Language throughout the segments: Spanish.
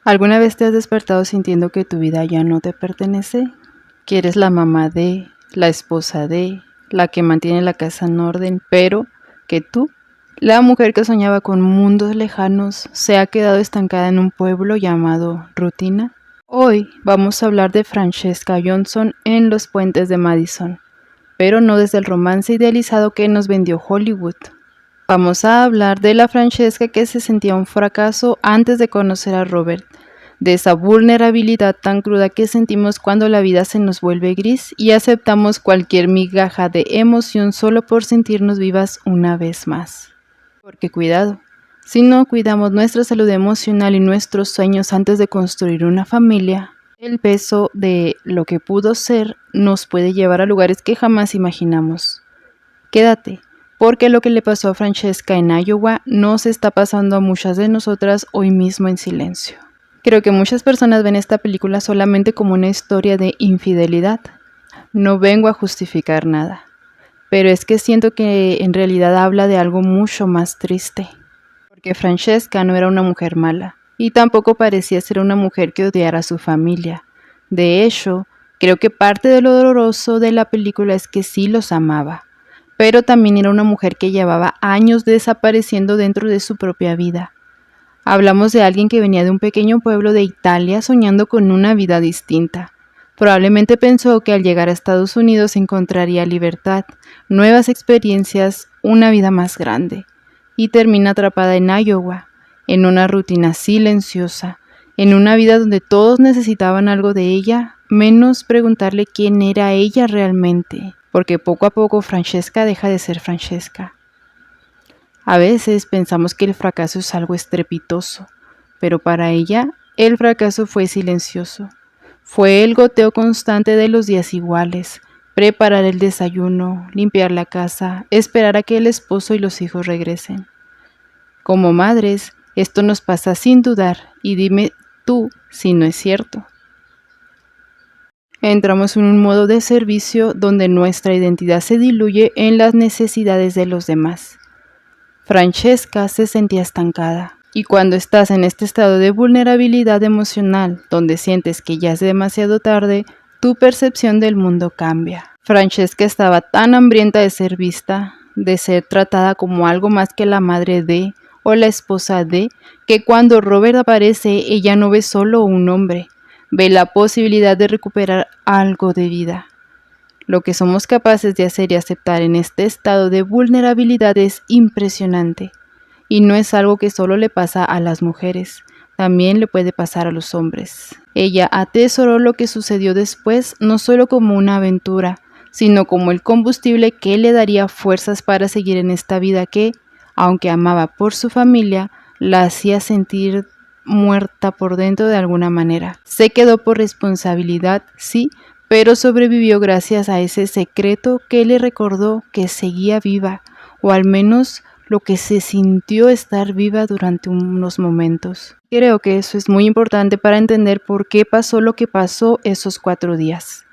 ¿Alguna vez te has despertado sintiendo que tu vida ya no te pertenece? Que eres la mamá de, la esposa de, la que mantiene la casa en orden, pero que tú, la mujer que soñaba con mundos lejanos, se ha quedado estancada en un pueblo llamado rutina. Hoy vamos a hablar de Francesca Johansson en Los Puentes de Madison, pero no desde el romance idealizado que nos vendió Hollywood. Vamos a hablar de la Francesca que se sentía un fracaso antes de conocer a Robert, de esa vulnerabilidad tan cruda que sentimos cuando la vida se nos vuelve gris y aceptamos cualquier migaja de emoción solo por sentirnos vivas una vez más. Porque cuidado, si no cuidamos nuestra salud emocional y nuestros sueños antes de construir una familia, el peso de lo que pudo ser nos puede llevar a lugares que jamás imaginamos. Quédate, porque lo que le pasó a Francesca en Iowa nos está pasando a muchas de nosotras hoy mismo en silencio. Creo que muchas personas ven esta película solamente como una historia de infidelidad. No vengo a justificar nada, pero es que siento que en realidad habla de algo mucho más triste. Porque Francesca no era una mujer mala, y tampoco parecía ser una mujer que odiara a su familia. De hecho, creo que parte de lo doloroso de la película es que sí los amaba, pero también era una mujer que llevaba años desapareciendo dentro de su propia vida. Hablamos de alguien que venía de un pequeño pueblo de Italia soñando con una vida distinta. Probablemente pensó que al llegar a Estados Unidos encontraría libertad, nuevas experiencias, una vida más grande. Y termina atrapada en Iowa, en una rutina silenciosa, en una vida donde todos necesitaban algo de ella, menos preguntarle quién era ella realmente, porque poco a poco Francesca deja de ser Francesca. A veces pensamos que el fracaso es algo estrepitoso, pero para ella el fracaso fue silencioso. Fue el goteo constante de los días iguales, preparar el desayuno, limpiar la casa, esperar a que el esposo y los hijos regresen. Como madres, esto nos pasa sin dudar, y dime tú si no es cierto. Entramos en un modo de servicio donde nuestra identidad se diluye en las necesidades de los demás. Francesca se sentía estancada, y cuando estás en este estado de vulnerabilidad emocional, donde sientes que ya es demasiado tarde, tu percepción del mundo cambia. Francesca estaba tan hambrienta de ser vista, de ser tratada como algo más que la madre de o la esposa de, que cuando Robert aparece, ella no ve solo un hombre, ve la posibilidad de recuperar algo de vida. Lo que somos capaces de hacer y aceptar en este estado de vulnerabilidad es impresionante, y no es algo que solo le pasa a las mujeres, también le puede pasar a los hombres. Ella atesoró lo que sucedió después no solo como una aventura, sino como el combustible que le daría fuerzas para seguir en esta vida que, aunque amaba por su familia, la hacía sentir muerta por dentro de alguna manera. Se quedó por responsabilidad, sí, pero sobrevivió gracias a ese secreto que le recordó que seguía viva, o al menos lo que se sintió estar viva durante unos momentos. Creo que eso es muy importante para entender por qué pasó lo que pasó esos 4 días.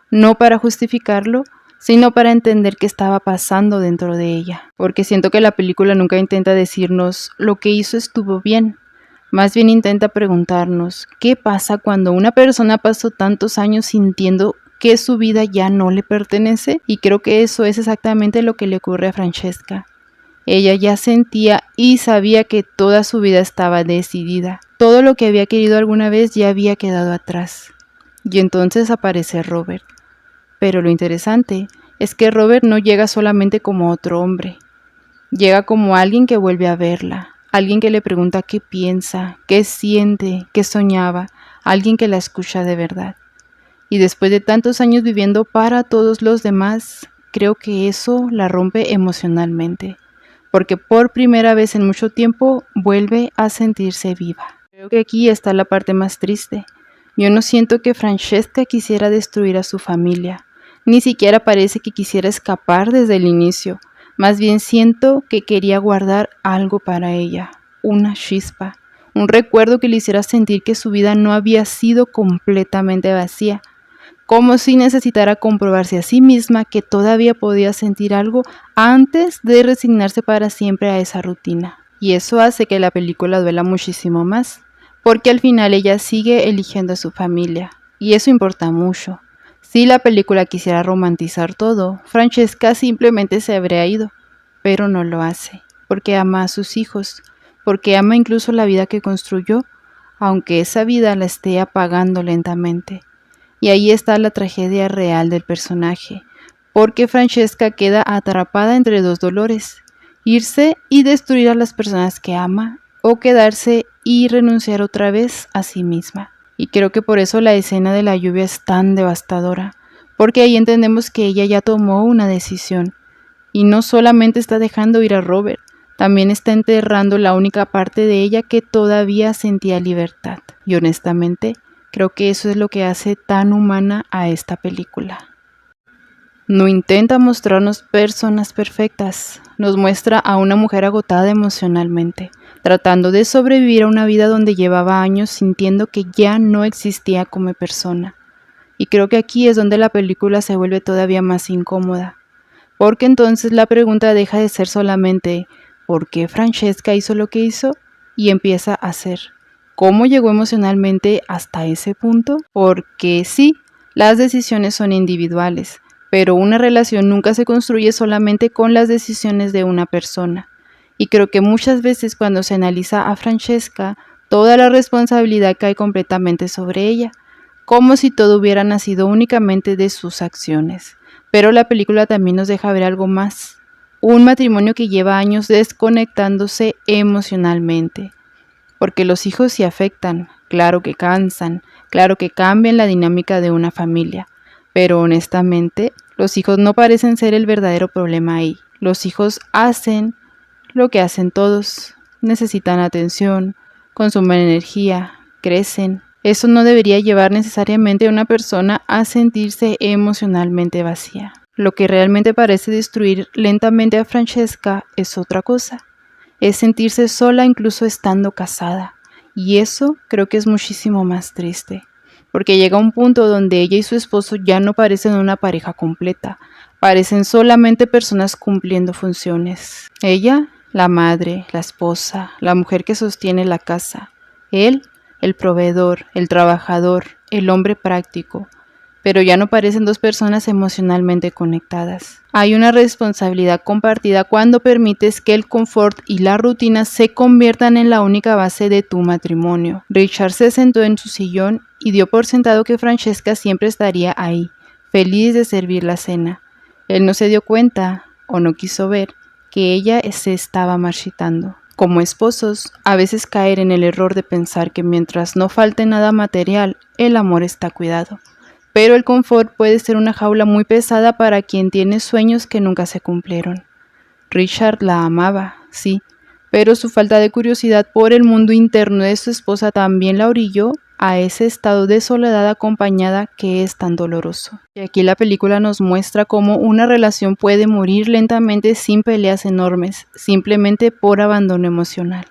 No para justificarlo, sino para entender qué estaba pasando dentro de ella. Porque siento que la película nunca intenta decirnos lo que hizo estuvo bien. Más bien intenta preguntarnos, ¿qué pasa cuando una persona pasó tantos años sintiendo que su vida ya no le pertenece? Y creo que eso es exactamente lo que le ocurre a Francesca. Ella ya sentía y sabía que toda su vida estaba decidida. Todo lo que había querido alguna vez ya había quedado atrás. Y entonces aparece Robert. Pero lo interesante es que Robert no llega solamente como otro hombre. Llega como alguien que vuelve a verla. Alguien que le pregunta qué piensa, qué siente, qué soñaba, alguien que la escucha de verdad. Y después de tantos años viviendo para todos los demás, creo que eso la rompe emocionalmente, porque por primera vez en mucho tiempo vuelve a sentirse viva. Creo que aquí está la parte más triste. Yo no siento que Francesca quisiera destruir a su familia, ni siquiera parece que quisiera escapar desde el inicio. Más bien siento que quería guardar algo para ella, una chispa, un recuerdo que le hiciera sentir que su vida no había sido completamente vacía, como si necesitara comprobarse a sí misma que todavía podía sentir algo antes de resignarse para siempre a esa rutina. Y eso hace que la película duela muchísimo más, porque al final ella sigue eligiendo a su familia, y eso importa mucho. Si la película quisiera romantizar todo, Francesca simplemente se habría ido, pero no lo hace, porque ama a sus hijos, porque ama incluso la vida que construyó, aunque esa vida la esté apagando lentamente. Y ahí está la tragedia real del personaje, porque Francesca queda atrapada entre dos dolores: irse y destruir a las personas que ama, o quedarse y renunciar otra vez a sí misma. Y creo que por eso la escena de la lluvia es tan devastadora, porque ahí entendemos que ella ya tomó una decisión, y no solamente está dejando ir a Robert, también está enterrando la única parte de ella que todavía sentía libertad. Y honestamente, creo que eso es lo que hace tan humana a esta película. No intenta mostrarnos personas perfectas, nos muestra a una mujer agotada emocionalmente, tratando de sobrevivir a una vida donde llevaba años sintiendo que ya no existía como persona. Y creo que aquí es donde la película se vuelve todavía más incómoda, porque entonces la pregunta deja de ser solamente ¿por qué Francesca hizo lo que hizo? Y empieza a ser ¿cómo llegó emocionalmente hasta ese punto? Porque sí, las decisiones son individuales, pero una relación nunca se construye solamente con las decisiones de una persona. Y creo que muchas veces cuando se analiza a Francesca, toda la responsabilidad cae completamente sobre ella, como si todo hubiera nacido únicamente de sus acciones. Pero la película también nos deja ver algo más: un matrimonio que lleva años desconectándose emocionalmente. Porque los hijos sí afectan, claro que cansan, claro que cambian la dinámica de una familia, pero honestamente, los hijos no parecen ser el verdadero problema ahí. Los hijos hacen lo que hacen todos: necesitan atención, consumen energía, crecen. Eso no debería llevar necesariamente a una persona a sentirse emocionalmente vacía. Lo que realmente parece destruir lentamente a Francesca es otra cosa: es sentirse sola incluso estando casada. Y eso creo que es muchísimo más triste, porque llega un punto donde ella y su esposo ya no parecen una pareja completa, parecen solamente personas cumpliendo funciones. Ella, la madre, la esposa, la mujer que sostiene la casa; él, el proveedor, el trabajador, el hombre práctico. Pero ya no parecen dos personas emocionalmente conectadas. Hay una responsabilidad compartida cuando permites que el confort y la rutina se conviertan en la única base de tu matrimonio. Richard se sentó en su sillón y dio por sentado que Francesca siempre estaría ahí, feliz de servir la cena. Él no se dio cuenta, o no quiso ver, que ella se estaba marchitando. Como esposos, a veces caer en el error de pensar que mientras no falte nada material, el amor está cuidado. Pero el confort puede ser una jaula muy pesada para quien tiene sueños que nunca se cumplieron. Richard la amaba, sí, pero su falta de curiosidad por el mundo interno de su esposa también la orilló a ese estado de soledad acompañada que es tan doloroso. Y aquí la película nos muestra cómo una relación puede morir lentamente sin peleas enormes, simplemente por abandono emocional.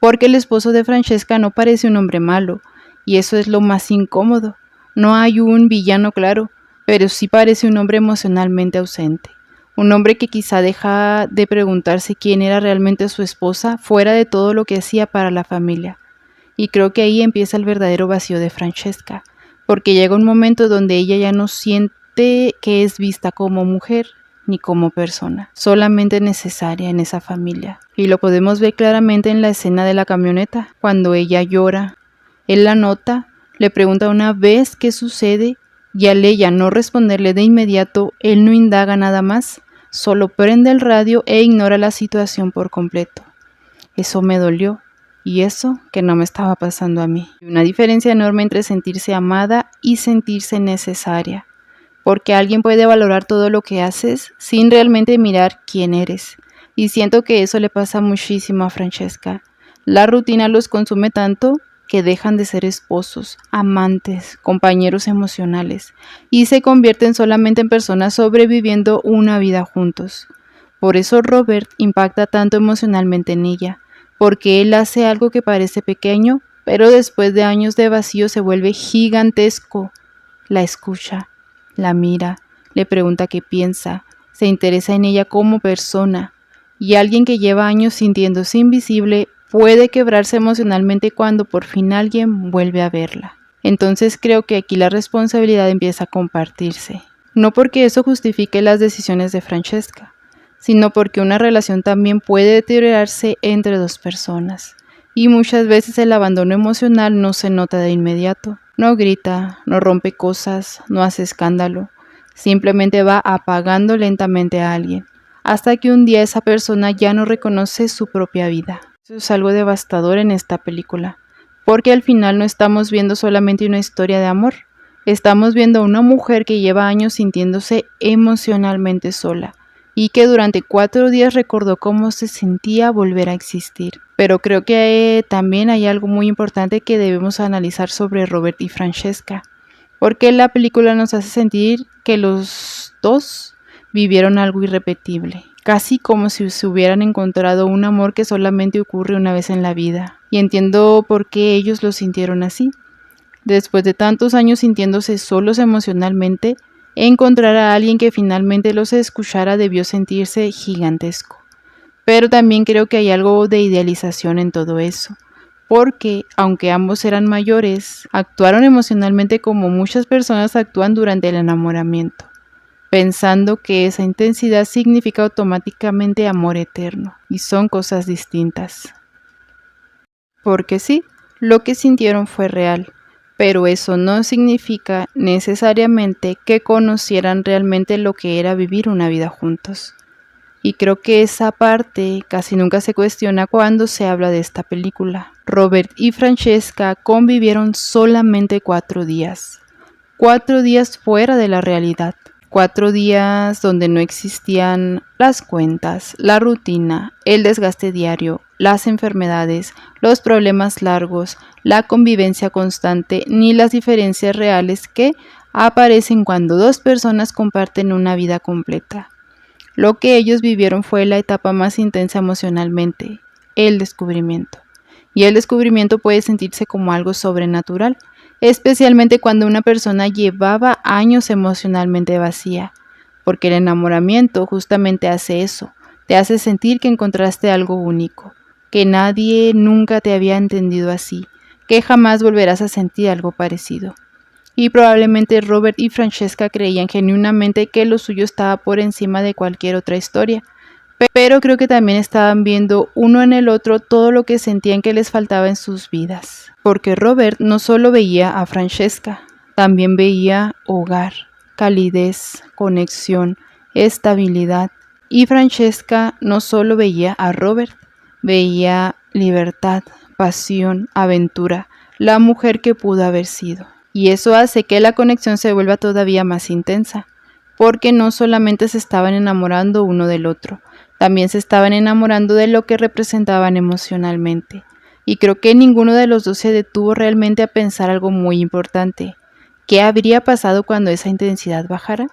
Porque el esposo de Francesca no parece un hombre malo, y eso es lo más incómodo. No hay un villano claro, pero sí parece un hombre emocionalmente ausente. Un hombre que quizá deja de preguntarse quién era realmente su esposa fuera de todo lo que hacía para la familia. Y creo que ahí empieza el verdadero vacío de Francesca, porque llega un momento donde ella ya no siente que es vista como mujer ni como persona, solamente necesaria en esa familia. Y lo podemos ver claramente en la escena de la camioneta, cuando ella llora. Él la nota, le pregunta una vez qué sucede, y al ella no responderle de inmediato, él no indaga nada más, solo prende el radio e ignora la situación por completo. Eso me dolió, y eso que no me estaba pasando a mí. Una diferencia enorme entre sentirse amada y sentirse necesaria, porque alguien puede valorar todo lo que haces sin realmente mirar quién eres. Y siento que eso le pasa muchísimo a Francesca. La rutina los consume tanto que dejan de ser esposos, amantes, compañeros emocionales, y se convierten solamente en personas sobreviviendo una vida juntos. Por eso Robert impacta tanto emocionalmente en ella, porque él hace algo que parece pequeño, pero después de años de vacío se vuelve gigantesco. La escucha, la mira, le pregunta qué piensa, se interesa en ella como persona, y alguien que lleva años sintiéndose invisible puede quebrarse emocionalmente cuando por fin alguien vuelve a verla. Entonces creo que aquí la responsabilidad empieza a compartirse. No porque eso justifique las decisiones de Francesca, sino porque una relación también puede deteriorarse entre dos personas. Y muchas veces el abandono emocional no se nota de inmediato. No grita, no rompe cosas, no hace escándalo. Simplemente va apagando lentamente a alguien, hasta que un día esa persona ya no reconoce su propia vida. Eso es algo devastador en esta película, porque al final no estamos viendo solamente una historia de amor, estamos viendo a una mujer que lleva años sintiéndose emocionalmente sola y que durante 4 días recordó cómo se sentía volver a existir. Pero creo que también hay algo muy importante que debemos analizar sobre Robert y Francesca, porque la película nos hace sentir que los dos vivieron algo irrepetible, casi como si se hubieran encontrado un amor que solamente ocurre una vez en la vida. Y entiendo por qué ellos lo sintieron así. Después de tantos años sintiéndose solos emocionalmente, encontrar a alguien que finalmente los escuchara debió sentirse gigantesco. Pero también creo que hay algo de idealización en todo eso, porque aunque ambos eran mayores, actuaron emocionalmente como muchas personas actúan durante el enamoramiento, pensando que esa intensidad significa automáticamente amor eterno, y son cosas distintas. Porque sí, lo que sintieron fue real, pero eso no significa necesariamente que conocieran realmente lo que era vivir una vida juntos. Y creo que esa parte casi nunca se cuestiona cuando se habla de esta película. Robert y Francesca convivieron solamente 4 días. 4 días fuera de la realidad. 4 días donde no existían las cuentas, la rutina, el desgaste diario, las enfermedades, los problemas largos, la convivencia constante, ni las diferencias reales que aparecen cuando dos personas comparten una vida completa. Lo que ellos vivieron fue la etapa más intensa emocionalmente, el descubrimiento. Y el descubrimiento puede sentirse como algo sobrenatural, especialmente cuando una persona llevaba años emocionalmente vacía, porque el enamoramiento justamente hace eso, te hace sentir que encontraste algo único, que nadie nunca te había entendido así, que jamás volverás a sentir algo parecido. Y probablemente Robert y Francesca creían genuinamente que lo suyo estaba por encima de cualquier otra historia, pero creo que también estaban viendo uno en el otro todo lo que sentían que les faltaba en sus vidas. Porque Robert no solo veía a Francesca, también veía hogar, calidez, conexión, estabilidad. Y Francesca no solo veía a Robert, veía libertad, pasión, aventura, la mujer que pudo haber sido. Y eso hace que la conexión se vuelva todavía más intensa, porque no solamente se estaban enamorando uno del otro, también se estaban enamorando de lo que representaban emocionalmente. Y creo que ninguno de los dos se detuvo realmente a pensar algo muy importante. ¿Qué habría pasado cuando esa intensidad bajara?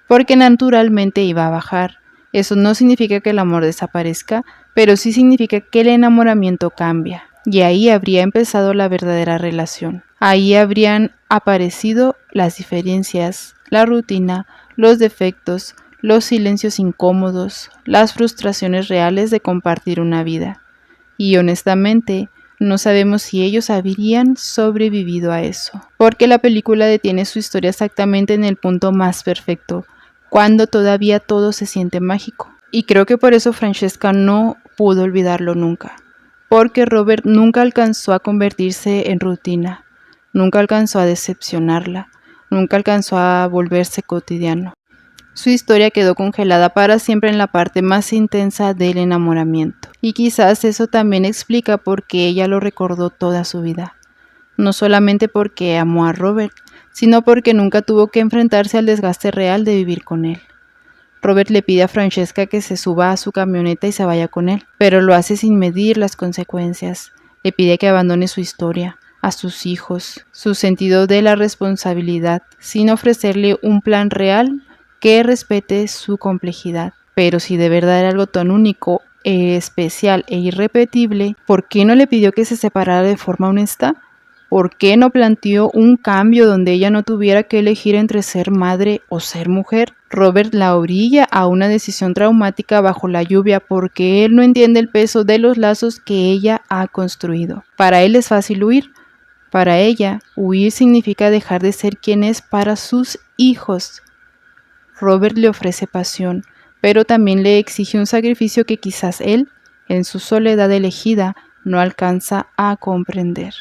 Porque naturalmente iba a bajar. Eso no significa que el amor desaparezca, pero sí significa que el enamoramiento cambia. Y ahí habría empezado la verdadera relación. Ahí habrían aparecido las diferencias, la rutina, los defectos, los silencios incómodos, las frustraciones reales de compartir una vida. Y honestamente, no sabemos si ellos habrían sobrevivido a eso, porque la película detiene su historia exactamente en el punto más perfecto, cuando todavía todo se siente mágico. Y creo que por eso Francesca no pudo olvidarlo nunca, porque Robert nunca alcanzó a convertirse en rutina, nunca alcanzó a decepcionarla, nunca alcanzó a volverse cotidiano. Su historia quedó congelada para siempre en la parte más intensa del enamoramiento. Y quizás eso también explica por qué ella lo recordó toda su vida. No solamente porque amó a Robert, sino porque nunca tuvo que enfrentarse al desgaste real de vivir con él. Robert le pide a Francesca que se suba a su camioneta y se vaya con él, pero lo hace sin medir las consecuencias. Le pide que abandone su historia, a sus hijos, su sentido de la responsabilidad, sin ofrecerle un plan real que respete su complejidad. Pero si de verdad era algo tan único, especial e irrepetible, ¿por qué no le pidió que se separara de forma honesta? ¿Por qué no planteó un cambio donde ella no tuviera que elegir entre ser madre o ser mujer? Robert la orilla a una decisión traumática bajo la lluvia porque él no entiende el peso de los lazos que ella ha construido. Para él es fácil huir. Para ella, huir significa dejar de ser quien es para sus hijos. Robert le ofrece pasión, pero también le exige un sacrificio que quizás él, en su soledad elegida, no alcanza a comprender.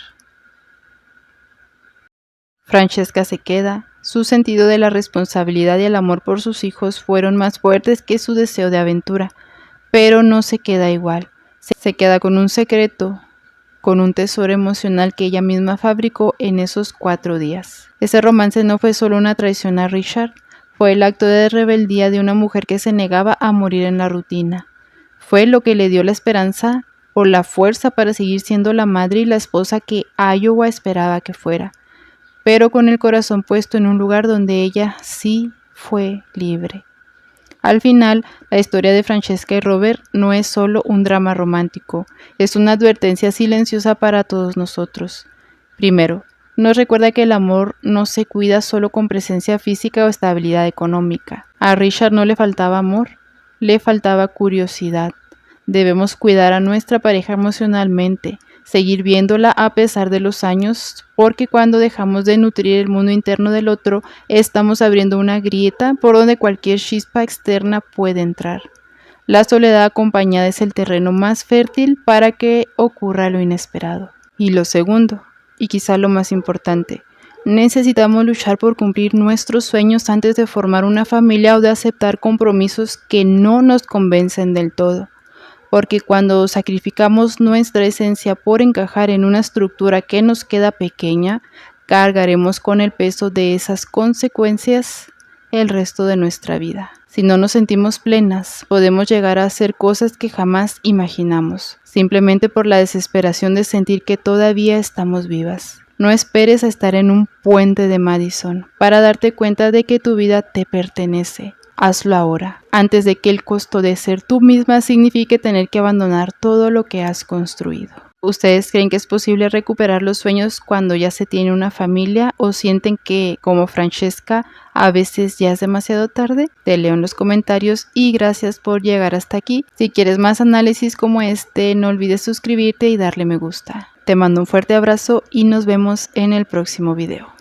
Francesca se queda. Su sentido de la responsabilidad y el amor por sus hijos fueron más fuertes que su deseo de aventura, pero no se queda igual. Se queda con un secreto, con un tesoro emocional que ella misma fabricó en esos 4 días. Ese romance no fue solo una traición a Richard, fue el acto de rebeldía de una mujer que se negaba a morir en la rutina. Fue lo que le dio la esperanza o la fuerza para seguir siendo la madre y la esposa que Iowa esperaba que fuera, pero con el corazón puesto en un lugar donde ella sí fue libre. Al final, la historia de Francesca y Robert no es solo un drama romántico, es una advertencia silenciosa para todos nosotros. Primero, nos recuerda que el amor no se cuida solo con presencia física o estabilidad económica. A Richard no le faltaba amor, le faltaba curiosidad. Debemos cuidar a nuestra pareja emocionalmente, seguir viéndola a pesar de los años, porque cuando dejamos de nutrir el mundo interno del otro, estamos abriendo una grieta por donde cualquier chispa externa puede entrar. La soledad acompañada es el terreno más fértil para que ocurra lo inesperado. Y lo segundo, y quizá lo más importante, necesitamos luchar por cumplir nuestros sueños antes de formar una familia o de aceptar compromisos que no nos convencen del todo. Porque cuando sacrificamos nuestra esencia por encajar en una estructura que nos queda pequeña, cargaremos con el peso de esas consecuencias el resto de nuestra vida. Si no nos sentimos plenas, podemos llegar a hacer cosas que jamás imaginamos, simplemente por la desesperación de sentir que todavía estamos vivas. No esperes a estar en un puente de Madison para darte cuenta de que tu vida te pertenece. Hazlo ahora, antes de que el costo de ser tú misma signifique tener que abandonar todo lo que has construido. ¿Ustedes creen que es posible recuperar los sueños cuando ya se tiene una familia o sienten que, como Francesca, a veces ya es demasiado tarde? Te leo en los comentarios y gracias por llegar hasta aquí. Si quieres más análisis como este, no olvides suscribirte y darle me gusta. Te mando un fuerte abrazo y nos vemos en el próximo video.